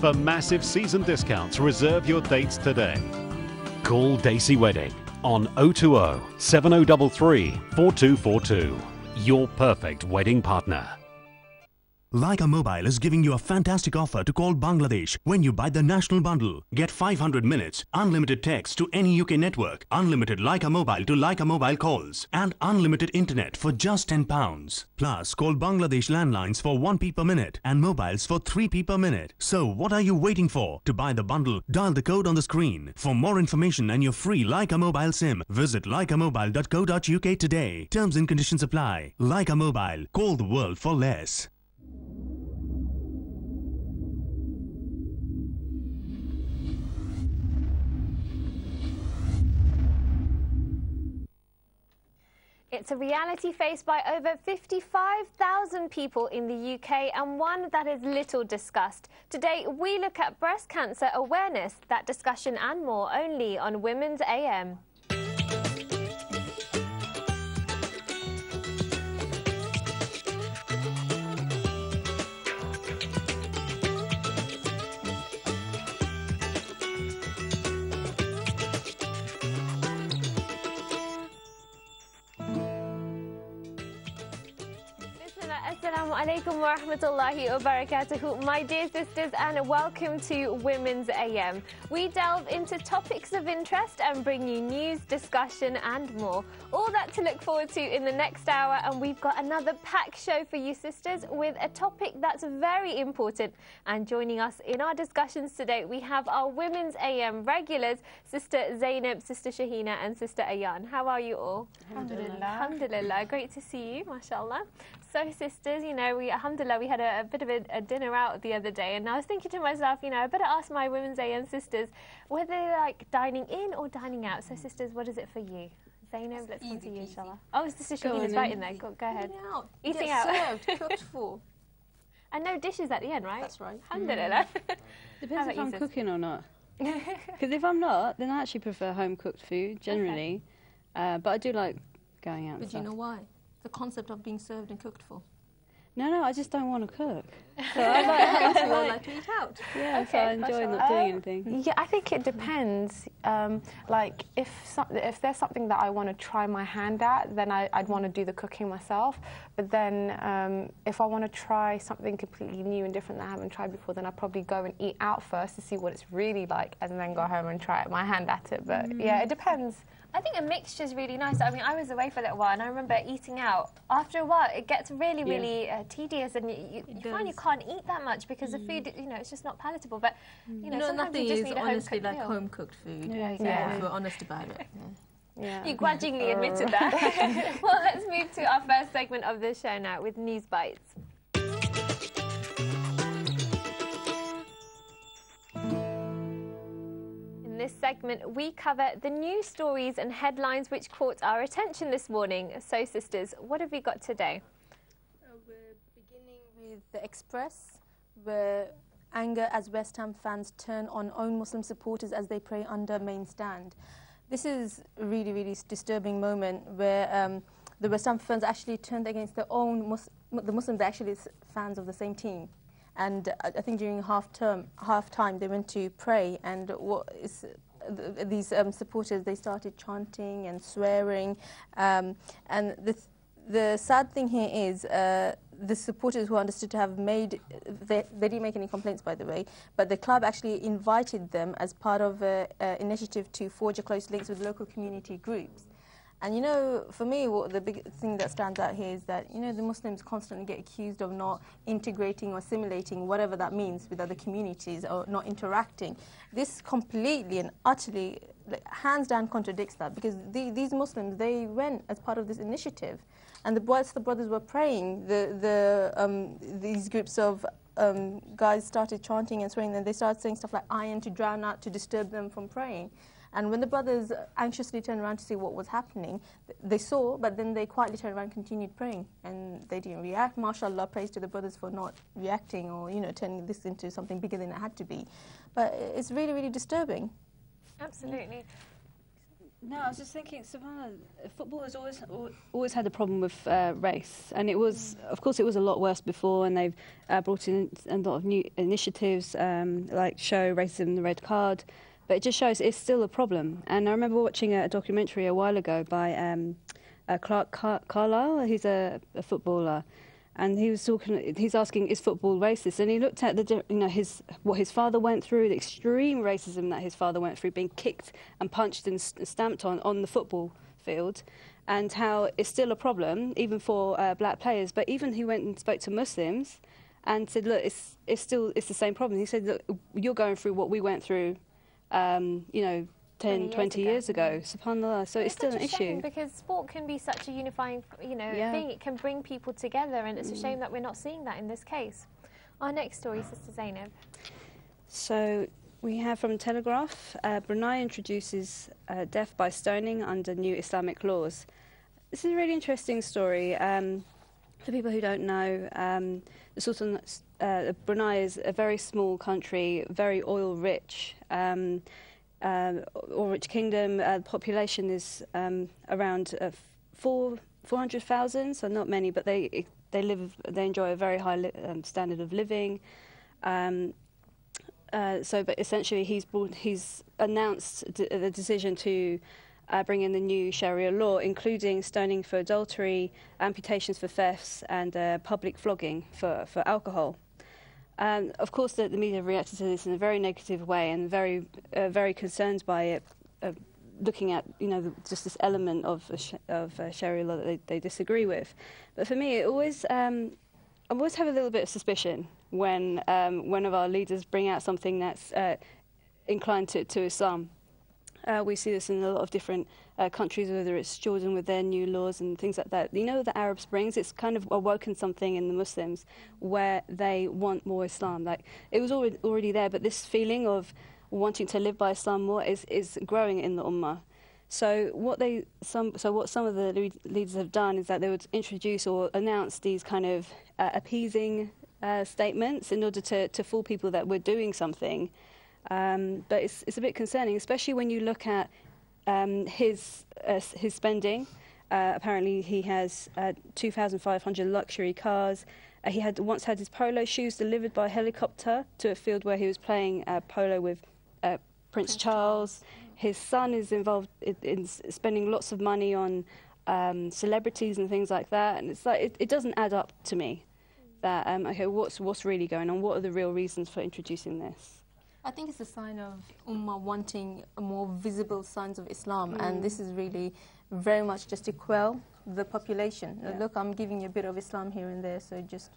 For massive season discounts, reserve your dates today. Call Dacey Wedding on 020 7033 4242. Your perfect wedding partner. Leica Mobile is giving you a fantastic offer to call Bangladesh when you buy the national bundle. Get 500 minutes, unlimited text to any UK network, unlimited Leica Mobile to Leica Mobile calls, and unlimited internet for just £10. Plus, call Bangladesh landlines for 1p per minute and mobiles for 3p per minute. So, what are you waiting for? To buy the bundle, dial the code on the screen. For more information and your free Leica Mobile SIM, visit leicamobile.co.uk today. Terms and conditions apply. Leica Mobile. Call the world for less. It's a reality faced by over 55,000 people in the UK and one that is little discussed. Today, we look at breast cancer awareness, that discussion and more only on Women's AM. Assalamu alaikum wa rahmatullahi wa barakatuhu. My dear sisters, and welcome to Women's AM. We delve into topics of interest and bring you news, discussion and more. All that to look forward to in the next hour, and we've got another packed show for you sisters with a topic that's very important. And joining us in our discussions today, we have our Women's AM regulars, Sister Zainab, Sister Shahina and Sister Ayan. How are you all? Alhamdulillah. Alhamdulillah. Great to see you, mashallah. So sisters, you know, alhamdulillah, we had a bit of a dinner out the other day, and I was thinking to myself, you know, I better ask my Women's AM sisters whether they like dining in or dining out. So sisters, what is it for you? Zainab, let's come to you, inshallah. Oh, Sister Shahina's right in there. Go ahead. Eating out. Served, cooked for. And no dishes at the end, right? That's right. Alhamdulillah. Depends if I'm cooking or not. Because if I'm not, then I actually prefer home-cooked food, generally. Okay. But I do like going out. But do you know why? The concept of being served and cooked for. No, I just don't want to cook. So I like to eat out. Yeah, okay, so I enjoy not doing anything. Yeah, I think it depends. Like, if there's something that I want to try my hand at, then I'd want to do the cooking myself. But then if I want to try something completely new and different that I haven't tried before, then I'd probably go and eat out first to see what it's really like, and then go home and try my hand at it. But yeah, it depends. I think a mixture is really nice. I mean, I was away for a little while, and I remember eating out. After a while, it gets really tedious, and you find you can't eat that much because the food, you know, it's just not palatable. But you know, sometimes nothing you just is need a honestly like meal. home-cooked food. If we're honest about it. You grudgingly admitted that. Well, let's move to our first segment of the show now with News Bites. In this segment, we cover the news stories and headlines which caught our attention this morning. So, sisters, what have we got today? We're beginning with the Express, where anger as West Ham fans turn on own Muslim supporters as they pray under main stand. This is a really disturbing moment where the West Ham fans actually turned against their own the Muslims are actually fans of the same team. And I think during half-time, they went to pray, and these supporters, they started chanting and swearing. And the sad thing here is the supporters who are understood to have made, they didn't make any complaints, by the way, but the club actually invited them as part of an initiative to forge close links with local community groups. And, you know, for me, the big thing that stands out here is that, you know, the Muslims constantly get accused of not integrating or assimilating, whatever that means, with other communities or not interacting. This completely and utterly, hands down, contradicts that, because these Muslims, they went as part of this initiative. And whilst the brothers were praying, these groups of guys started chanting and swearing, and they started saying stuff like iron to drown out, to disturb them from praying. And when the brothers anxiously turned around to see what was happening, they saw, but then they quietly turned around and continued praying. And they didn't react. MashaAllah, praise to the brothers for not reacting or, you know, turning this into something bigger than it had to be. But it's really disturbing. Absolutely. No, I was just thinking, Savannah, football has always had a problem with race, and it was, of course, it was a lot worse before, and they've brought in a lot of new initiatives like Show Racism the Red Card, but it just shows it's still a problem. And I remember watching a documentary a while ago by Clark Carlisle. He's a footballer. And he was talking. He's asking, "Is football racist?" And he looked at what his father went through, the extreme racism that his father went through, being kicked and punched and stamped on the football field, and how it's still a problem even for black players. But even he went and spoke to Muslims, and said, "Look, it's the same problem." He said, "Look, you're going through what we went through, 10, 20 years ago. SubhanAllah. So it's still an issue. Because sport can be such a unifying, thing. It can bring people together, and it's a shame that we're not seeing that in this case. Our next story, Sister Zainab. So we have from Telegraph, Brunei introduces death by stoning under new Islamic laws. This is a really interesting story. For people who don't know, the Sultan Brunei is a very small country, very oil-rich. Oil-rich kingdom. The population is around 400,000, so not many, but they enjoy a very high standard of living. But essentially, he's announced the decision to bring in the new Sharia law, including stoning for adultery, amputations for thefts, and public flogging for alcohol. Of course, the media reacted to this in a very negative way and very concerned by it, looking at just this element of Sharia law that they disagree with. But for me, I always have a little bit of suspicion when one of our leaders bring out something that's inclined to Islam. We see this in a lot of different countries, whether it's Jordan with their new laws and things like that. The Arab Springs, it's kind of awoken something in the Muslims where they want more Islam. Like, it was already there, but this feeling of wanting to live by Islam more is growing in the Ummah. So what some of the leaders have done is that they would introduce or announce these kind of appeasing statements in order to fool people that we're doing something. But it's a bit concerning, especially when you look at his spending. Apparently, he has 2,500 luxury cars. He had once had his polo shoes delivered by helicopter to a field where he was playing polo with Prince Charles. His son is involved in spending lots of money on celebrities and things like that, and it's like it doesn't add up to me. That okay, what's really going on? What are the real reasons for introducing this? I think it's a sign of Ummah wanting more visible signs of Islam, and this is really very much just to quell the population. Yeah. Look, I'm giving you a bit of Islam here and there, so just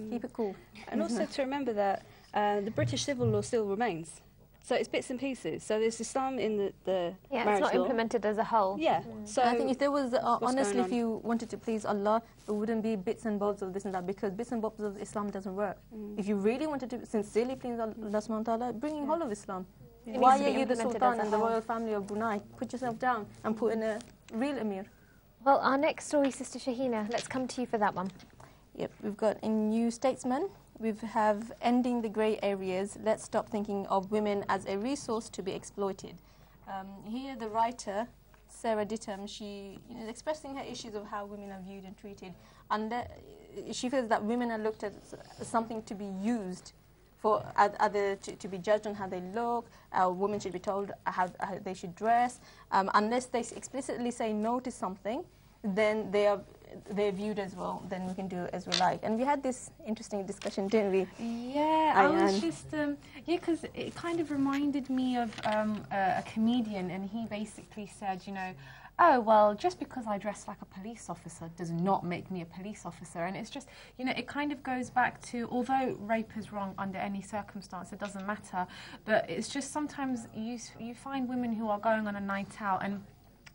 keep it cool. And also to remember that the British civil law still remains. So it's bits and pieces. So there's Islam in the marriage it's not law. implemented as a whole. Yeah. So I think if there was, honestly, if you wanted to please Allah, there wouldn't be bits and bobs of this and that, because bits and bobs of Islam doesn't work. If you really wanted to sincerely please Allah subhanahu wa ta'ala, bring in whole of Islam. Why are you the Sultan in the royal family of Brunei? Put yourself down and put in a real Emir. Well, our next story, Sister Shahina, let's come to you for that one. Yep, we've got in New Statesman, we have ending the grey areas. Let's stop thinking of women as a resource to be exploited. Here, the writer, Sarah Dittam, she is expressing her issues of how women are viewed and treated. And she feels that women are looked at as something to be used for other to be judged on how they look. Women should be told how they should dress. Unless they explicitly say no to something, then they're viewed as well, then we can do as we like. And we had this interesting discussion, didn't we? Yeah, I was just, because it kind of reminded me of a comedian, and he basically said, oh, well, just because I dress like a police officer does not make me a police officer. And it's just, it kind of goes back to, although rape is wrong under any circumstance, it doesn't matter, but it's just sometimes you find women who are going on a night out, and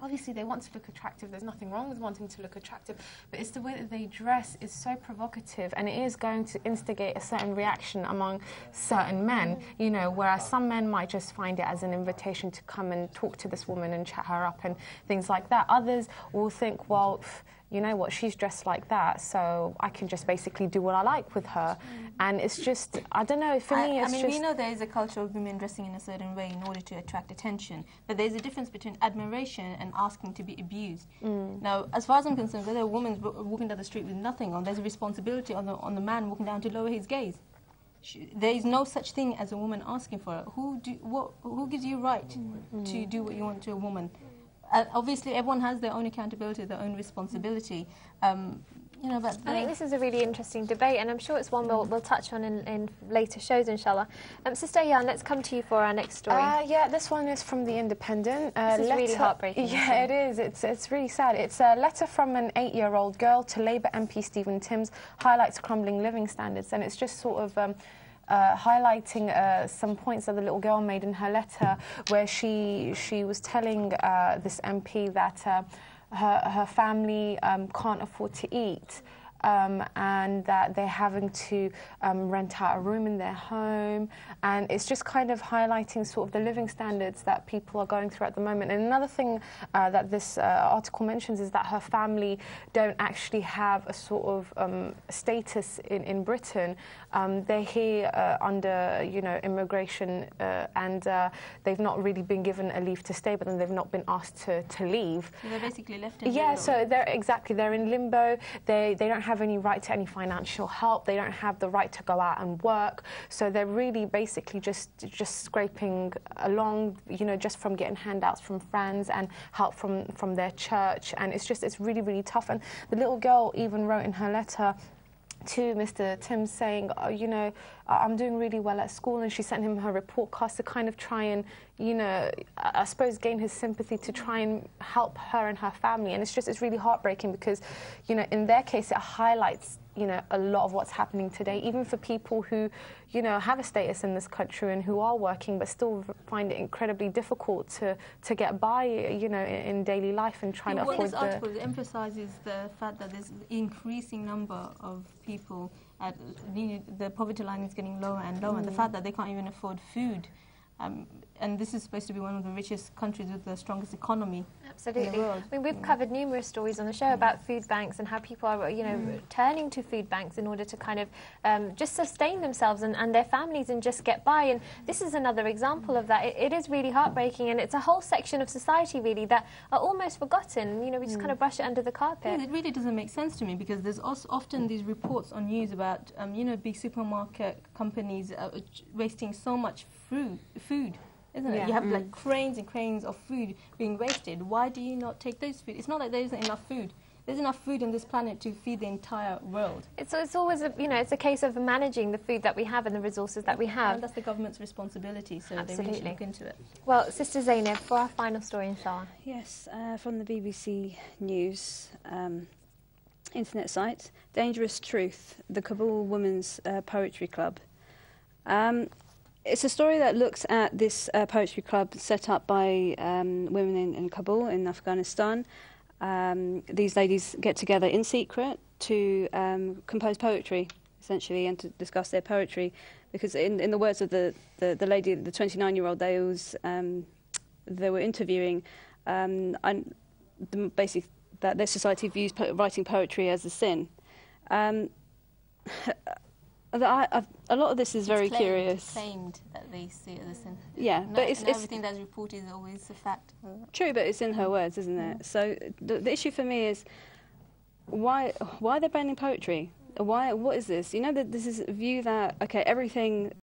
obviously they want to look attractive. There's nothing wrong with wanting to look attractive, but it's the way that they dress is so provocative, and it is going to instigate a certain reaction among certain men, whereas some men might just find it as an invitation to come and talk to this woman and chat her up and things like that. Others will think, well, you know what, she's dressed like that, so I can just basically do what I like with her. And it's just, I don't know, for me it's I mean, just... we know there is a culture of women dressing in a certain way in order to attract attention, but there's a difference between admiration and asking to be abused. Now, as far as I'm concerned, whether a woman's walking down the street with nothing on, there's a responsibility on the man walking down to lower his gaze. There is no such thing as a woman asking for it. Who gives you right to do what you want to a woman? Obviously, everyone has their own accountability, their own responsibility. You know, but I think this is a really interesting debate, and I'm sure it's one we'll touch on in later shows, inshallah. Sister Ayan, let's come to you for our next story. Yeah, this one is from The Independent. This is really heartbreaking. Yeah, it is. It's really sad. It's a letter from an 8-year-old girl to Labour MP Stephen Timms, highlights crumbling living standards, and it's just sort of highlighting some points that the little girl made in her letter, where she was telling this MP that her family can't afford to eat, and that they're having to rent out a room in their home, and it's just kind of highlighting sort of the living standards that people are going through at the moment. And another thing that this article mentions is that her family don't actually have a sort of status in Britain. They're here under, you know, immigration, and they've not really been given a leave to stay, but then they've not been asked to leave. So they're basically left in limbo. Yeah, so they're in limbo. They don't have any right to any financial help. They don't have the right to go out and work. So they're really basically just scraping along, you know, just from getting handouts from friends and help from their church. And it's really, really tough. And the little girl even wrote in her letter to Mr. Timms saying, oh, you know, I'm doing really well at school, and she sent him her report cards to kind of try and, you know, I suppose gain his sympathy to try and help her and her family. And it's really heartbreaking because, you know, in their case it highlights, you know, a lot of what's happening today, even for people who, you know, have a status in this country and who are working but still find it incredibly difficult to get by, you know, in daily life and trying to afford this article emphasises the fact that there's an increasing number of people at the poverty line is getting lower and lower. The fact that they can't even afford food. And this is supposed to be one of the richest countries with the strongest economy. Absolutely. In the world. I mean, we've covered numerous stories on the show about food banks and how people are, you know, turning to food banks in order to kind of just sustain themselves and their families and just get by. And this is another example of that. It is really heartbreaking, and it's a whole section of society really that are almost forgotten. You know, we just kind of brush it under the carpet. Yeah, it really doesn't make sense to me, because there's also often these reports on news about, you know, big supermarket companies wasting so much food. Isn't it? You have like cranes and cranes of food being wasted. Why do you not take those food? It's not like there isn't enough food. There's enough food on this planet to feed the entire world. It's always, you know, it's a case of managing the food that we have and the resources that we have. And that's the government's responsibility, so they really should look into it. Well, Sister Zainab, for our final story, inshallah. Yes, from the BBC News internet site, Dangerous Truth, the Kabul Women's Poetry Club. It's a story that looks at this poetry club set up by women in Kabul, in Afghanistan. These ladies get together in secret to compose poetry, essentially, and to discuss their poetry. Because in the words of the lady, the 29-year-old they were interviewing, basically that their society views writing poetry as a sin. A lot of this is very curious. Claimed that they see it as a sin. Yeah, but it's everything that's reported is always a fact. True, but it's in her words, isn't it? So the issue for me is why are they banning poetry? What is this? You know, that this is a view that, okay, everything